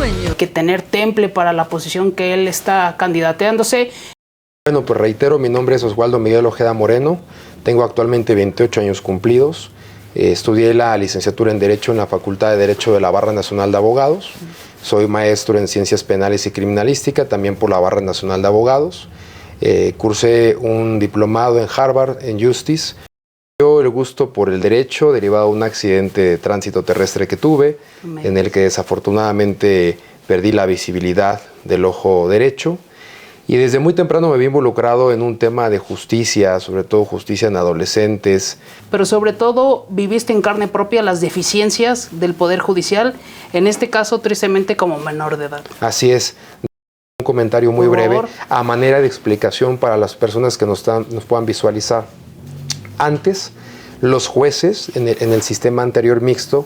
sueño. Que tener temple para la posición que él está candidateándose. Bueno, pues reitero, mi nombre es Oswaldo Miguel Ojeda Moreno, tengo actualmente 28 años cumplidos, estudié la licenciatura en Derecho en la Facultad de Derecho de la Barra Nacional de Abogados, soy maestro en Ciencias Penales y Criminalística, también por la Barra Nacional de Abogados, cursé un diplomado en Harvard en Justice. Yo el gusto por el derecho derivado de un accidente de tránsito terrestre que tuve, en el que desafortunadamente perdí la visibilidad del ojo derecho. Y desde muy temprano me vi involucrado en un tema de justicia, sobre todo justicia en adolescentes. Pero sobre todo viviste en carne propia las deficiencias del Poder Judicial, en este caso tristemente como menor de edad. Así es. Un comentario muy breve a manera de explicación para las personas que nos puedan visualizar. Antes, los jueces, en el sistema anterior mixto,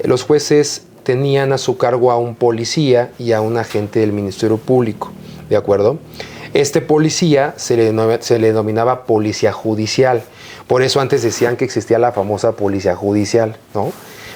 los jueces tenían a su cargo a un policía y a un agente del Ministerio Público. ¿De acuerdo? Este policía se le denominaba policía judicial. Por eso antes decían que existía la famosa policía judicial, ¿no?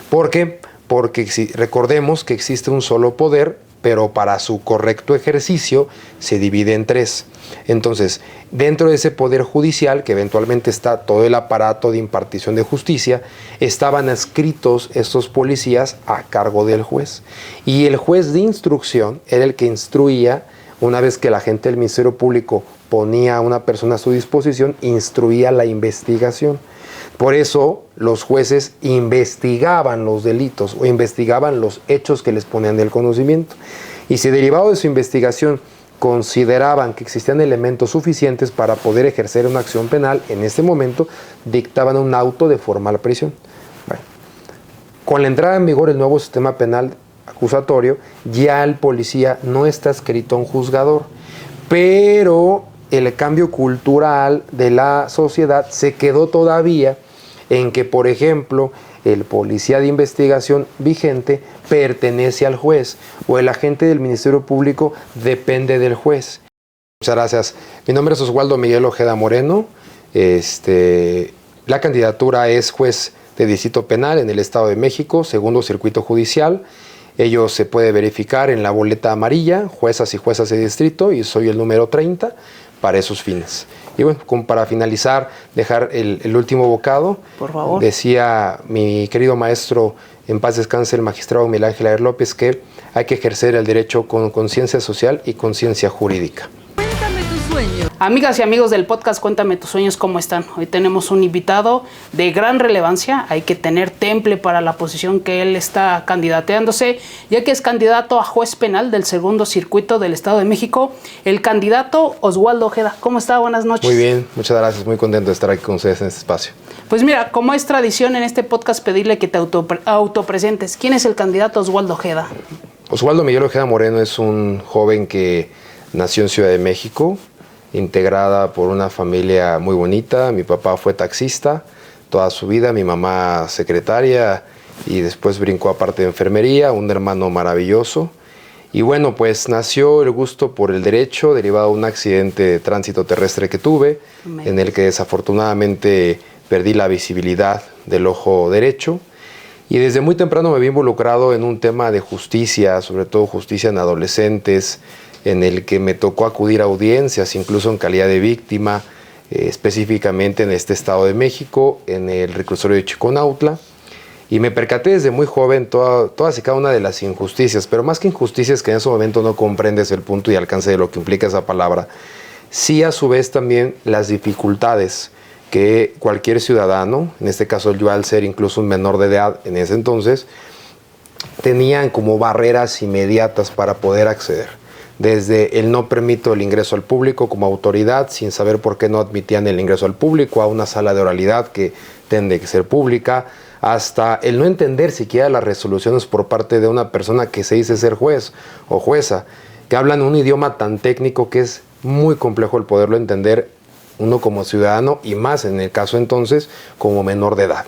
¿Por qué? Porque recordemos que existe un solo poder, pero para su correcto ejercicio se divide en tres. Entonces, dentro de ese poder judicial, que eventualmente está todo el aparato de impartición de justicia, estaban adscritos estos policías a cargo del juez. Y el juez de instrucción era el que instruía. Una vez que la gente del Ministerio Público ponía a una persona a su disposición, instruía la investigación. Por eso los jueces investigaban los delitos o investigaban los hechos que les ponían del conocimiento. Y si derivado de su investigación consideraban que existían elementos suficientes para poder ejercer una acción penal, en ese momento dictaban un auto de formal prisión. Bueno, con la entrada en vigor del nuevo sistema penal acusatorio, ya el policía no está adscrito a un juzgador, pero el cambio cultural de la sociedad se quedó todavía en que, por ejemplo, el policía de investigación vigente pertenece al juez o el agente del Ministerio Público depende del juez. Muchas gracias. Mi nombre es Oswaldo Miguel Ojeda Moreno. La candidatura es juez de distrito penal en el Estado de México, segundo circuito judicial. Ello se puede verificar en la boleta amarilla, juezas y juezas de distrito, y soy el número 30 para esos fines. Y bueno, como para finalizar, dejar el último bocado. Por favor. Decía mi querido maestro, en paz descanse, el magistrado Miguel Ángel Aguirre López, que hay que ejercer el derecho con conciencia social y conciencia jurídica. Cuéntame tu sueño. Amigas y amigos del podcast Cuéntame tus sueños, ¿cómo están? Hoy tenemos un invitado de gran relevancia. Hay que tener temple para la posición que él está candidateándose, ya que es candidato a juez penal del segundo circuito del Estado de México, el candidato Oswaldo Ojeda. ¿Cómo está? Buenas noches. Muy bien, muchas gracias. Muy contento de estar aquí con ustedes en este espacio. Pues mira, como es tradición en este podcast pedirle que te autopresentes. ¿Quién es el candidato Oswaldo Ojeda? Oswaldo Miguel Ojeda Moreno es un joven que nació en Ciudad de México, integrada por una familia muy bonita. Mi papá fue taxista toda su vida, mi mamá secretaria y después brincó a parte de enfermería, un hermano maravilloso. Y bueno, pues nació el gusto por el derecho derivado de un accidente de tránsito terrestre que tuve, en el que desafortunadamente perdí la visibilidad del ojo derecho. Y desde muy temprano me vi involucrado en un tema de justicia, sobre todo justicia en adolescentes, en el que me tocó acudir a audiencias, incluso en calidad de víctima, específicamente en este Estado de México, en el reclusorio de Chiconautla. Y me percaté desde muy joven todas y cada una de las injusticias, pero más que injusticias que en ese momento no comprendes el punto y alcance de lo que implica esa palabra, sí a su vez también las dificultades que cualquier ciudadano, en este caso yo al ser incluso un menor de edad en ese entonces, tenían como barreras inmediatas para poder acceder. Desde el no permito el ingreso al público como autoridad, sin saber por qué no admitían el ingreso al público a una sala de oralidad que tiene que ser pública, hasta el no entender siquiera las resoluciones por parte de una persona que se dice ser juez o jueza, que hablan un idioma tan técnico que es muy complejo el poderlo entender uno como ciudadano y más en el caso entonces como menor de edad.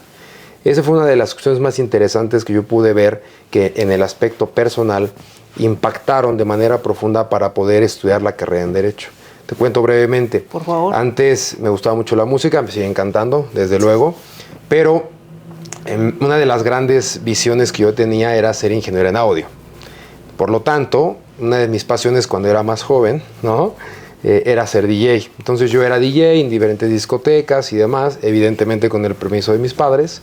Esa fue una de las cuestiones más interesantes que yo pude ver que en el aspecto personal impactaron de manera profunda para poder estudiar la carrera en Derecho. Te cuento brevemente. Por favor. Antes me gustaba mucho la música, me sigue encantando, desde luego, pero una de las grandes visiones que yo tenía era ser ingeniero en audio. Por lo tanto, una de mis pasiones cuando era más joven, ¿no? Era ser DJ. Entonces yo era DJ en diferentes discotecas y demás, evidentemente con el permiso de mis padres.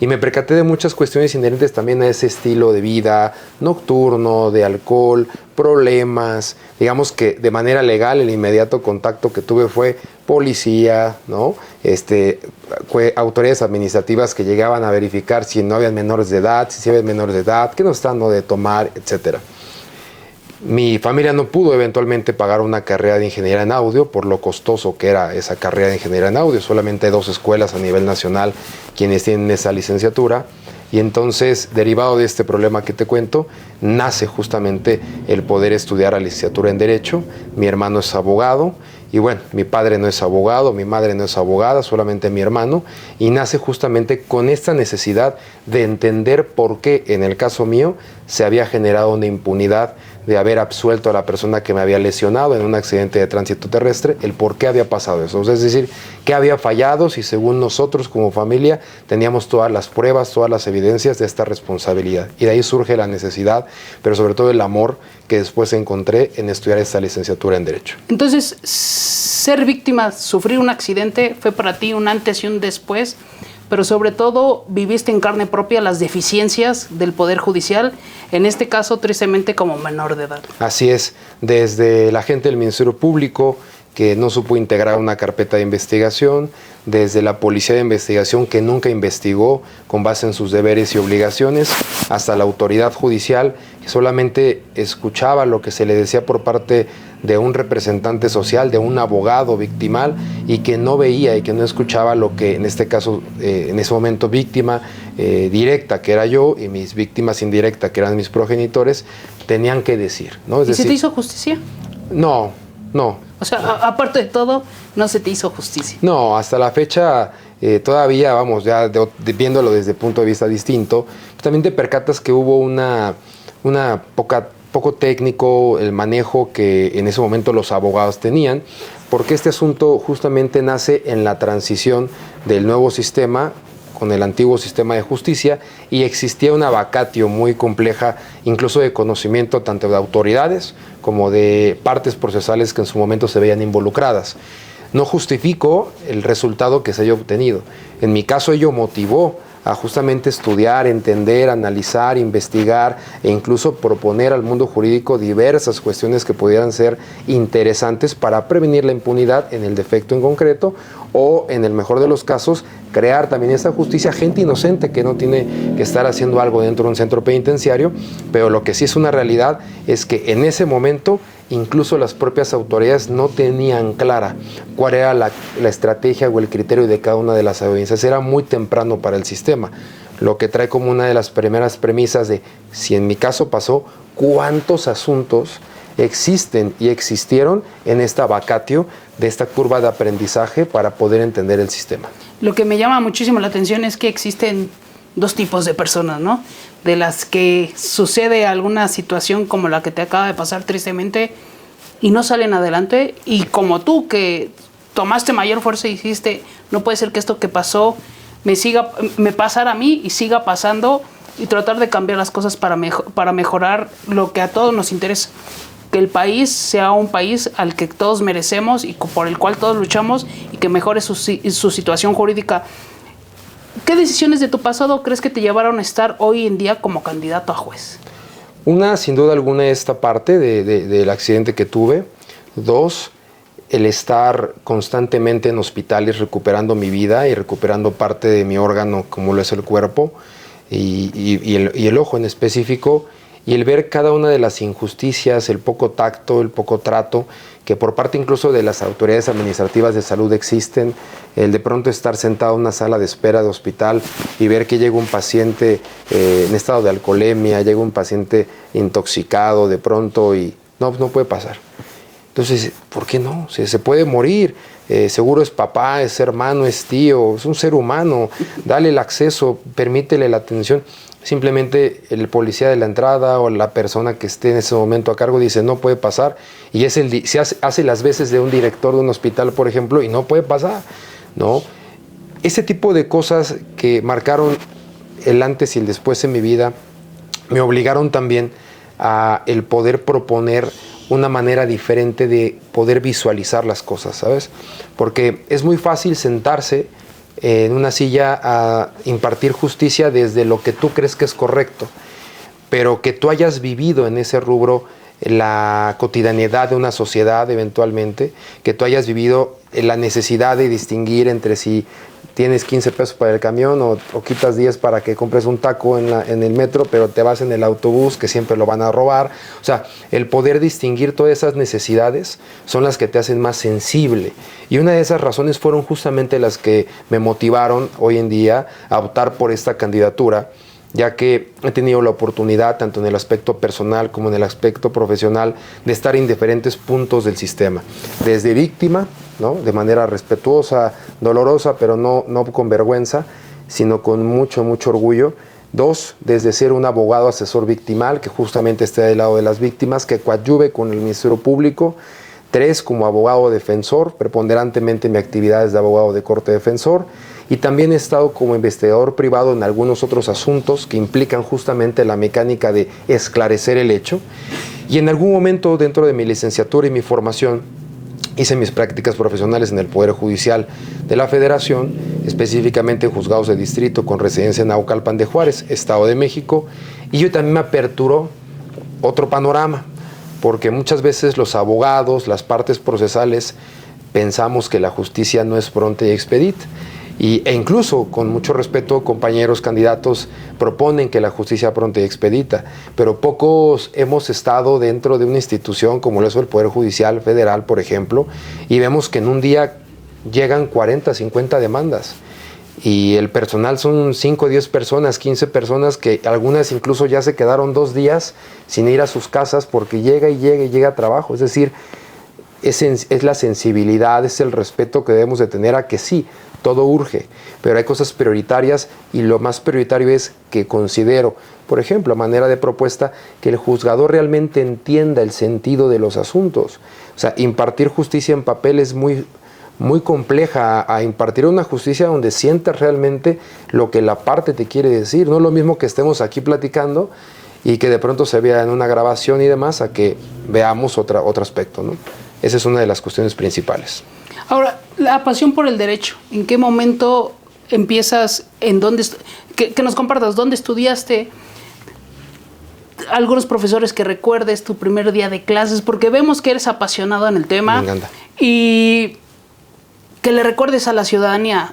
Y me percaté de muchas cuestiones inherentes también a ese estilo de vida nocturno, de alcohol, problemas. Digamos que de manera legal el inmediato contacto que tuve fue policía, ¿no? Autoridades administrativas que llegaban a verificar si no habían menores de edad, si habían menores de edad, que no están de tomar, etcétera. Mi familia no pudo eventualmente pagar una carrera de ingeniería en audio por lo costoso que era esa carrera de ingeniería en audio. Solamente hay 2 escuelas a nivel nacional quienes tienen esa licenciatura. Y entonces, derivado de este problema que te cuento, nace justamente el poder estudiar la licenciatura en Derecho. Mi hermano es abogado. Y bueno, mi padre no es abogado, mi madre no es abogada, solamente mi hermano. Y nace justamente con esta necesidad de entender por qué, en el caso mío, se había generado una impunidad de haber absuelto a la persona que me había lesionado en un accidente de tránsito terrestre, el por qué había pasado eso. Es decir, qué había fallado si según nosotros como familia teníamos todas las pruebas, todas las evidencias de esta responsabilidad. Y de ahí surge la necesidad, pero sobre todo el amor que después encontré en estudiar esta licenciatura en Derecho. Entonces, ser víctima, sufrir un accidente, fue para ti un antes y un después, pero sobre todo viviste en carne propia las deficiencias del Poder Judicial, en este caso tristemente como menor de edad. Así es, desde la gente del Ministerio Público que no supo integrar una carpeta de investigación, desde la Policía de Investigación que nunca investigó con base en sus deberes y obligaciones, hasta la autoridad judicial que solamente escuchaba lo que se le decía por parte de un representante social, de un abogado victimal, y que no veía y que no escuchaba lo que en este caso, en ese momento víctima directa, que era yo, y mis víctimas indirectas, que eran mis progenitores, tenían que decir, ¿no? Es ¿Y decir, se te hizo justicia? No. O sea, aparte de todo, no se te hizo justicia. No, hasta la fecha todavía, vamos, ya viéndolo desde el punto de vista distinto, también te percatas que hubo poco técnico el manejo que en ese momento los abogados tenían, porque este asunto justamente nace en la transición del nuevo sistema con el antiguo sistema de justicia, y existía una vacatio muy compleja, incluso de conocimiento tanto de autoridades como de partes procesales que en su momento se veían involucradas. No justifico el resultado que se haya obtenido. En mi caso ello motivó a justamente estudiar, entender, analizar, investigar e incluso proponer al mundo jurídico diversas cuestiones que pudieran ser interesantes para prevenir la impunidad en el defecto en concreto, o en el mejor de los casos crear también esa justicia, gente inocente que no tiene que estar haciendo algo dentro de un centro penitenciario. Pero lo que sí es una realidad es que en ese momento incluso las propias autoridades no tenían clara cuál era la estrategia o el criterio de cada una de las audiencias. Era muy temprano para el sistema, lo que trae como una de las primeras premisas de, si en mi caso pasó, ¿cuántos asuntos existen y existieron en esta vacatio de esta curva de aprendizaje para poder entender el sistema? Lo que me llama muchísimo la atención es que existen 2 tipos de personas, ¿no? De las que sucede alguna situación como la que te acaba de pasar tristemente y no salen adelante, y como tú, que tomaste mayor fuerza y dijiste, no puede ser que esto que pasó me pasara a mí y siga pasando, y tratar de cambiar las cosas para mejorar lo que a todos nos interesa, que el país sea un país al que todos merecemos y por el cual todos luchamos, y que mejore su situación jurídica. ¿Qué decisiones de tu pasado crees que te llevaron a estar hoy en día como candidato a juez? Una, sin duda alguna, esta parte del accidente que tuve. 2, el estar constantemente en hospitales recuperando mi vida y recuperando parte de mi órgano, como lo es el cuerpo y el ojo en específico, y el ver cada una de las injusticias, el poco tacto, el poco trato, que por parte incluso de las autoridades administrativas de salud existen, el de pronto estar sentado en una sala de espera de hospital y ver que llega un paciente en estado de alcoholemia, llega un paciente intoxicado de pronto y no puede pasar. Entonces, ¿por qué no? Se puede morir, seguro es papá, es hermano, es tío, es un ser humano, dale el acceso, permítele la atención. Simplemente el policía de la entrada o la persona que esté en ese momento a cargo dice no puede pasar, y se hace las veces de un director de un hospital, por ejemplo, y no puede pasar, ¿no? Ese tipo de cosas que marcaron el antes y el después en mi vida me obligaron también el poder proponer una manera diferente de poder visualizar las cosas, ¿sabes? Porque es muy fácil sentarse en una silla a impartir justicia desde lo que tú crees que es correcto, pero que tú hayas vivido en ese rubro la cotidianidad de una sociedad eventualmente, que tú hayas vivido la necesidad de distinguir entre si tienes 15 pesos para el camión o quitas 10 para que compres un taco en el metro, pero te vas en el autobús que siempre lo van a robar. O sea, el poder distinguir todas esas necesidades son las que te hacen más sensible. Y una de esas razones fueron justamente las que me motivaron hoy en día a optar por esta candidatura, ya que he tenido la oportunidad, tanto en el aspecto personal como en el aspecto profesional, de estar en diferentes puntos del sistema. Desde víctima, ¿no?, de manera respetuosa, dolorosa, pero no con vergüenza, sino con mucho orgullo. 2, desde ser un abogado asesor victimal, que justamente esté del lado de las víctimas, que coadyuve con el Ministerio Público. 3, como abogado defensor, preponderantemente mi actividad es de abogado de corte defensor. Y también he estado como investigador privado en algunos otros asuntos que implican justamente la mecánica de esclarecer el hecho. Y en algún momento dentro de mi licenciatura y mi formación hice mis prácticas profesionales en el Poder Judicial de la Federación, específicamente en juzgados de distrito con residencia en Naucalpan de Juárez, Estado de México. Y yo también me aperturó otro panorama, porque muchas veces los abogados, las partes procesales, pensamos que la justicia no es pronta y expedita. E incluso, con mucho respeto, compañeros candidatos proponen que la justicia pronta y expedita, pero pocos hemos estado dentro de una institución como lo es el Poder Judicial Federal, por ejemplo, y vemos que en un día llegan 40, 50 demandas. Y el personal son 5, 10 personas, 15 personas, que algunas incluso ya se quedaron 2 días sin ir a sus casas porque llega a trabajo. Es decir, es la sensibilidad, es el respeto que debemos de tener a que sí, todo urge, pero hay cosas prioritarias y lo más prioritario es que considero, por ejemplo, a manera de propuesta, que el juzgador realmente entienda el sentido de los asuntos. O sea, impartir justicia en papel es muy compleja a impartir una justicia donde sientas realmente lo que la parte te quiere decir. No es lo mismo que estemos aquí platicando y que de pronto se vea en una grabación y demás, a que veamos otro aspecto, ¿no? Esa es una de las cuestiones principales. Ahora, la pasión por el derecho, ¿en qué momento empiezas? Que nos compartas, ¿dónde estudiaste? Algunos profesores que recuerdes tu primer día de clases, porque vemos que eres apasionado en el tema. Me encanta. Y que le recuerdes a la ciudadanía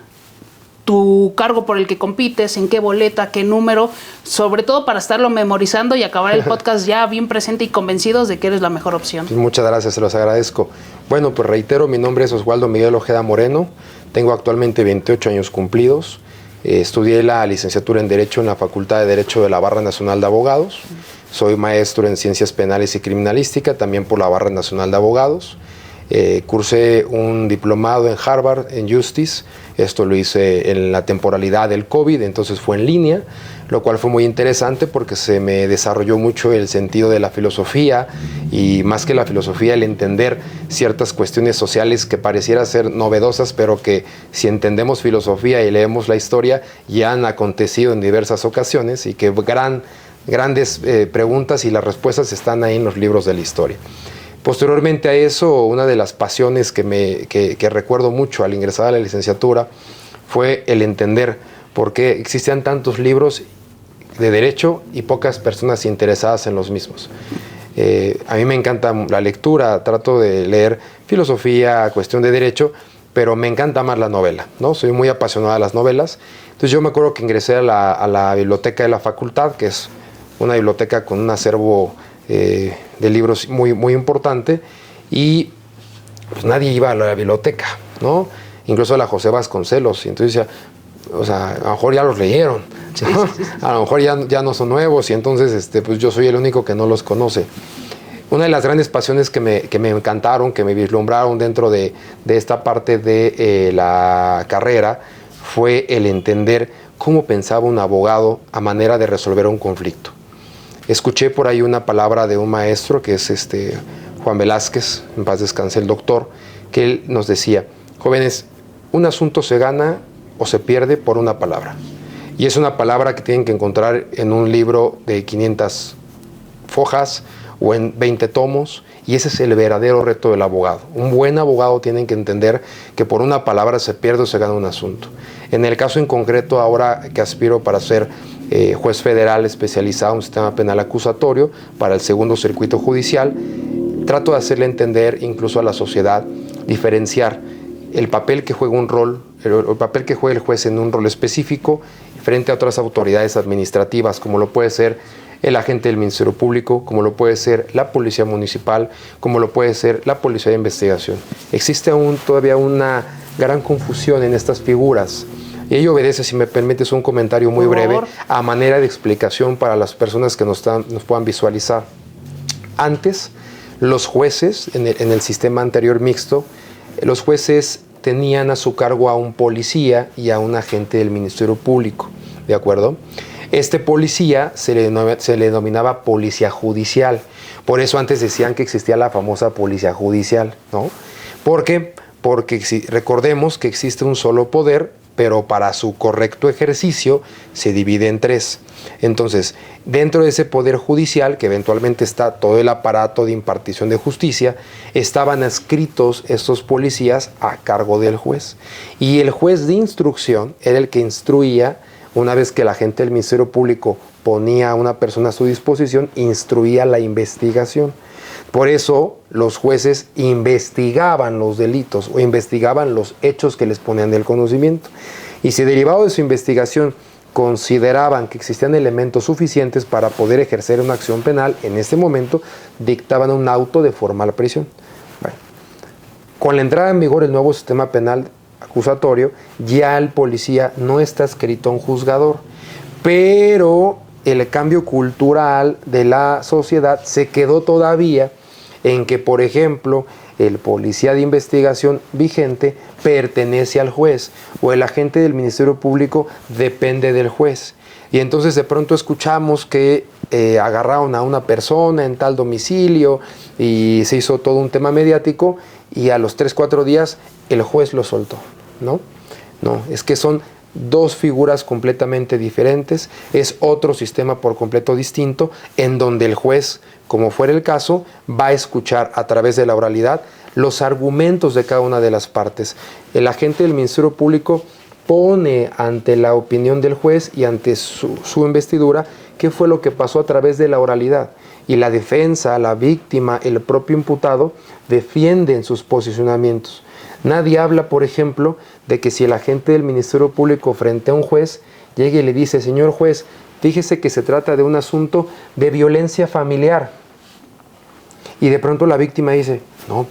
tu cargo por el que compites, en qué boleta, qué número, sobre todo para estarlo memorizando y acabar el podcast ya bien presente y convencidos de que eres la mejor opción. Muchas gracias, se los agradezco. Bueno, pues reitero, mi nombre es Oswaldo Miguel Ojeda Moreno, tengo actualmente 28 años cumplidos, estudié la licenciatura en Derecho en la Facultad de Derecho de la Barra Nacional de Abogados, soy maestro en Ciencias Penales y Criminalística, también por la Barra Nacional de Abogados. Cursé un diplomado en Harvard, en Justice. Esto lo hice en la temporalidad del COVID, entonces fue en línea, lo cual fue muy interesante porque se me desarrolló mucho el sentido de la filosofía y, más que la filosofía, el entender ciertas cuestiones sociales que pareciera ser novedosas, pero que si entendemos filosofía y leemos la historia ya han acontecido en diversas ocasiones y que grandes preguntas y las respuestas están ahí en los libros de la historia. Posteriormente a eso, una de las pasiones que recuerdo mucho al ingresar a la licenciatura fue el entender por qué existían tantos libros de derecho y pocas personas interesadas en los mismos. A mí me encanta la lectura, trato de leer filosofía, cuestión de derecho, pero me encanta más la novela, ¿no? Soy muy apasionado de las novelas. Entonces yo me acuerdo que ingresé a la biblioteca de la facultad, que es una biblioteca con un acervo de libros muy importante, y pues nadie iba a la biblioteca, ¿no? Incluso a la José Vasconcelos, y entonces decía, o sea, a lo mejor ya los leyeron, ¿no? Sí. A lo mejor ya no son nuevos, y entonces pues yo soy el único que no los conoce. Una de las grandes pasiones que me encantaron, que me vislumbraron dentro de esta parte de la carrera, fue el entender cómo pensaba un abogado a manera de resolver un conflicto. Escuché por ahí una palabra de un maestro que es Juan Velázquez, en paz descanse el doctor, que él nos decía: jóvenes, un asunto se gana o se pierde por una palabra. Y es una palabra que tienen que encontrar en un libro de 500 fojas o en 20 tomos, y ese es el verdadero reto del abogado. Un buen abogado tiene que entender que por una palabra se pierde o se gana un asunto. En el caso en concreto, ahora que aspiro para ser juez federal especializado en un sistema penal acusatorio para el segundo circuito judicial, trato de hacerle entender incluso a la sociedad, diferenciar el papel que juega el papel que juega el juez en un rol específico frente a otras autoridades administrativas, como lo puede ser el agente del Ministerio Público, como lo puede ser la Policía Municipal, como lo puede ser la Policía de Investigación. Existe aún todavía una gran confusión en estas figuras. Y ello obedece, si me permites, un comentario muy breve a manera de explicación para las personas que nos puedan visualizar. Antes, los jueces, en el sistema anterior mixto, los jueces tenían a su cargo a un policía y a un agente del Ministerio Público, ¿de acuerdo? Este policía se le denominaba policía judicial. Por eso antes decían que existía la famosa policía judicial, ¿no? ¿Por qué? Porque recordemos que existe un solo poder, pero para su correcto ejercicio se divide en tres. Entonces, dentro de ese poder judicial, que eventualmente está todo el aparato de impartición de justicia, estaban adscritos estos policías a cargo del juez. Y el juez de instrucción era el que instruía, una vez que la gente del Ministerio Público ponía a una persona a su disposición, instruía la investigación. Por eso los jueces investigaban los delitos o investigaban los hechos que les ponían del conocimiento. Y si derivado de su investigación consideraban que existían elementos suficientes para poder ejercer una acción penal, en ese momento dictaban un auto de formal prisión. Bueno, con la entrada en vigor del nuevo sistema penal acusatorio, ya el policía no está adscrito a un juzgador, pero el cambio cultural de la sociedad se quedó todavía en que, por ejemplo, el policía de investigación vigente pertenece al juez o el agente del Ministerio Público depende del juez. Y entonces de pronto escuchamos que agarraron a una persona en tal domicilio y se hizo todo un tema mediático y a los 3-4 días el juez lo soltó, ¿no? No, es que son dos figuras completamente diferentes, es otro sistema por completo distinto, en donde el juez, como fuera el caso, va a escuchar a través de la oralidad los argumentos de cada una de las partes. El agente del Ministerio Público pone ante la opinión del juez y ante su investidura qué fue lo que pasó a través de la oralidad. Y la defensa, la víctima, el propio imputado defienden sus posicionamientos. Nadie habla, por ejemplo, de que si el agente del Ministerio Público frente a un juez llega y le dice: señor juez, fíjese que se trata de un asunto de violencia familiar. Y de pronto la víctima dice: no,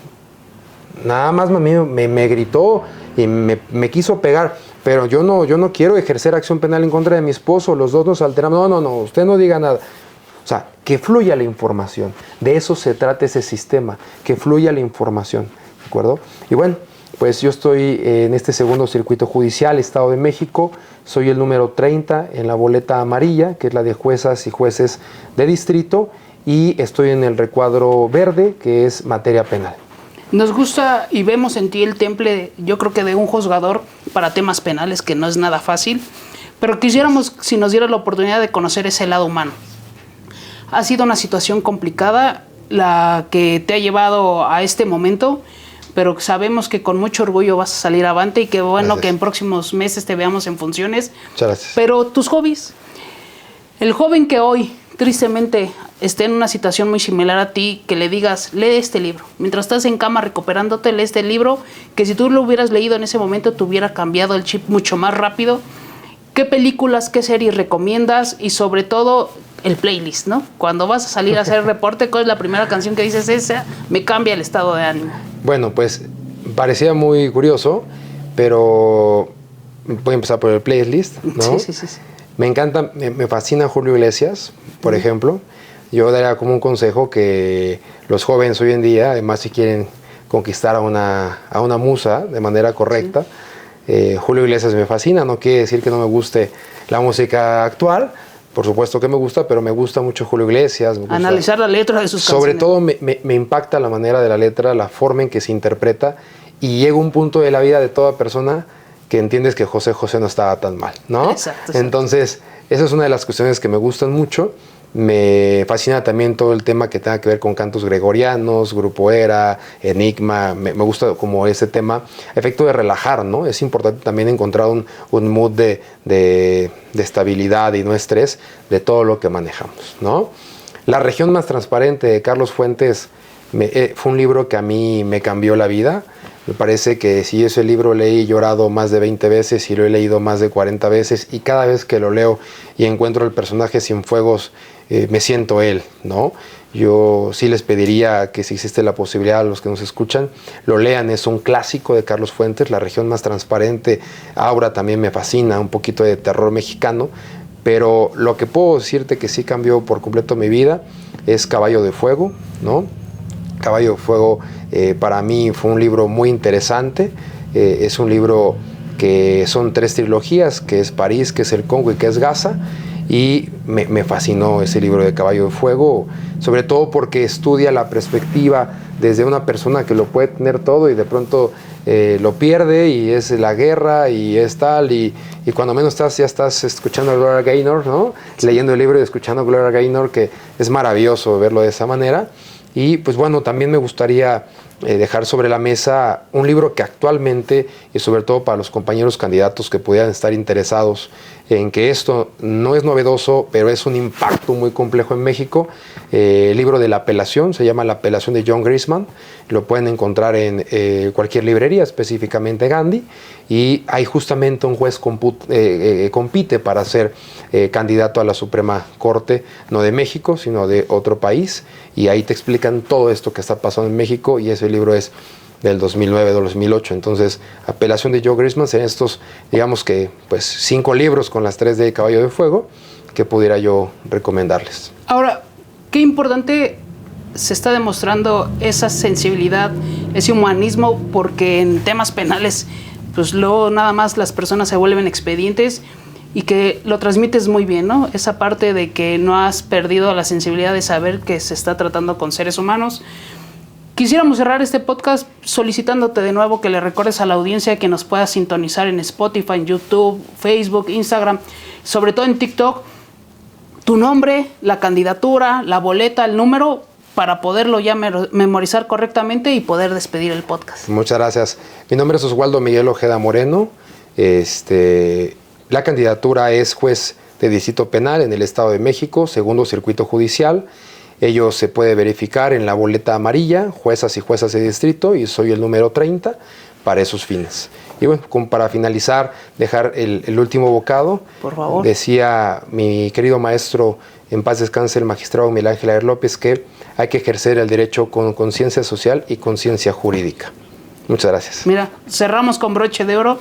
nada más me gritó y me quiso pegar, pero yo no quiero ejercer acción penal en contra de mi esposo, los dos nos alteramos. No, usted no diga nada. O sea, que fluya la información. De eso se trata ese sistema, que fluya la información, ¿de acuerdo? Y bueno, pues yo estoy en este segundo circuito judicial, Estado de México, soy el número 30 en la boleta amarilla, que es la de juezas y jueces de distrito, y estoy en el recuadro verde, que es materia penal. Nos gusta y vemos en ti el temple, yo creo que de un juzgador para temas penales, que no es nada fácil, pero quisiéramos, si nos diera la oportunidad de conocer ese lado humano. Ha sido una situación complicada la que te ha llevado a este momento, pero sabemos que con mucho orgullo vas a salir avante y que bueno, gracias, que en próximos meses te veamos en funciones. Muchas gracias. Pero tus hobbies, el joven que hoy tristemente esté en una situación muy similar a ti, que le digas: lee este libro. Mientras estás en cama recuperándote, lee este libro, que si tú lo hubieras leído en ese momento te hubiera cambiado el chip mucho más rápido. ¿Qué películas, qué series recomiendas? Y sobre todo, el playlist, ¿no? Cuando vas a salir a hacer reporte, ¿cuál es la primera canción que dices? Esa me cambia el estado de ánimo. Bueno, pues parecía muy curioso, pero voy a empezar por el playlist, ¿no? Sí. Me encanta, me fascina Julio Iglesias, por ejemplo. Yo daría como un consejo que los jóvenes hoy en día, además si quieren conquistar a una musa de manera correcta, Julio Iglesias me fascina. No quiere decir que no me guste la música actual, por supuesto que me gusta, pero me gusta mucho Julio Iglesias. Me gusta, analizar la letra de sus canciones. Sobre todo me impacta la manera de la letra, la forma en que se interpreta, y llega un punto de la vida de toda persona que entiendes que José no estaba tan mal, ¿no? Exacto. Entonces, esa es una de las cuestiones que me gustan mucho. Me fascina también todo el tema que tenga que ver con cantos gregorianos, Grupo Era, Enigma. Me gusta como ese tema, efecto de relajar, ¿no? Es importante también encontrar un mood de estabilidad y no estrés de todo lo que manejamos, ¿no? La región más transparente de Carlos Fuentes fue un libro que a mí me cambió la vida. Me parece que si ese libro lo he llorado más de 20 veces y lo he leído más de 40 veces, y cada vez que lo leo y encuentro el personaje Cienfuegos, me siento él, ¿no? Yo sí les pediría que si existe la posibilidad a los que nos escuchan, lo lean. Es un clásico de Carlos Fuentes, La región más transparente. Aura también me fascina, un poquito de terror mexicano, pero lo que puedo decirte que sí cambió por completo mi vida es Caballo de Fuego, ¿no? Caballo de Fuego para mí fue un libro muy interesante. Es un libro que son 3 trilogías, que es París, que es El Congo y que es Gaza. Y me fascinó ese libro de Caballo de Fuego, sobre todo porque estudia la perspectiva desde una persona que lo puede tener todo y de pronto lo pierde, y es la guerra y es tal, y cuando menos ya estás escuchando a Gloria Gaynor, ¿no? Leyendo el libro y escuchando a Gloria Gaynor, que es maravilloso verlo de esa manera. Y pues bueno, también me gustaría dejar sobre la mesa un libro que actualmente, y sobre todo para los compañeros candidatos que pudieran estar interesados en que esto no es novedoso, pero es un impacto muy complejo en México. El libro de La apelación, se llama La apelación, de John Grisman. Lo pueden encontrar en cualquier librería, específicamente Gandhi. Y ahí justamente un juez compite para ser candidato a la Suprema Corte, no de México, sino de otro país. Y ahí te explican todo esto que está pasando en México, y ese libro es del 2009, 2008. Entonces, Apelación de Joe Grisman serían estos, digamos que, pues 5 libros con las 3 de Caballo de Fuego que pudiera yo recomendarles. Ahora, qué importante se está demostrando esa sensibilidad, ese humanismo, porque en temas penales, pues luego nada más las personas se vuelven expedientes, y que lo transmites muy bien, ¿no? Esa parte de que no has perdido la sensibilidad de saber que se está tratando con seres humanos. Quisiéramos cerrar este podcast solicitándote de nuevo que le recuerdes a la audiencia que nos pueda sintonizar en Spotify, en YouTube, Facebook, Instagram, sobre todo en TikTok, tu nombre, la candidatura, la boleta, el número, para poderlo ya memorizar correctamente y poder despedir el podcast. Muchas gracias. Mi nombre es Oswaldo Miguel Ojeda Moreno. La candidatura es juez de distrito penal en el Estado de México, segundo circuito judicial. Ello se puede verificar en la boleta amarilla, juezas y juezas de distrito, y soy el número 30 para esos fines. Y bueno, como para finalizar, dejar el último bocado. Por favor. Decía mi querido maestro, en paz descanse, el magistrado Miguel Ángel Aguirre López, que hay que ejercer el derecho con conciencia social y conciencia jurídica. Muchas gracias. Mira, cerramos con broche de oro.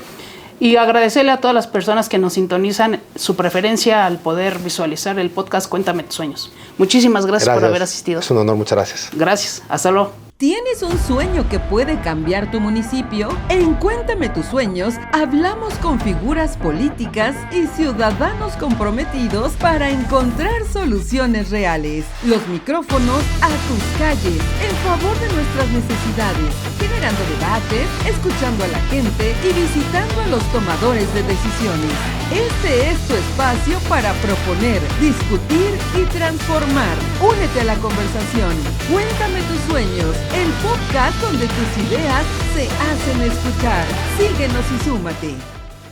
Y agradecerle a todas las personas que nos sintonizan su preferencia al poder visualizar el podcast Cuéntame tus sueños. Muchísimas gracias por haber asistido. Es un honor, muchas gracias. Gracias, hasta luego. ¿Tienes un sueño que puede cambiar tu municipio? En Cuéntame tus sueños hablamos con figuras políticas y ciudadanos comprometidos para encontrar soluciones reales. Los micrófonos a tus calles, en favor de nuestras necesidades, generando debates, escuchando a la gente y visitando a los tomadores de decisiones. Este es tu espacio para proponer, discutir y transformar. Únete a la conversación. Cuéntame tus sueños, el podcast donde tus ideas se hacen escuchar. Síguenos y súmate.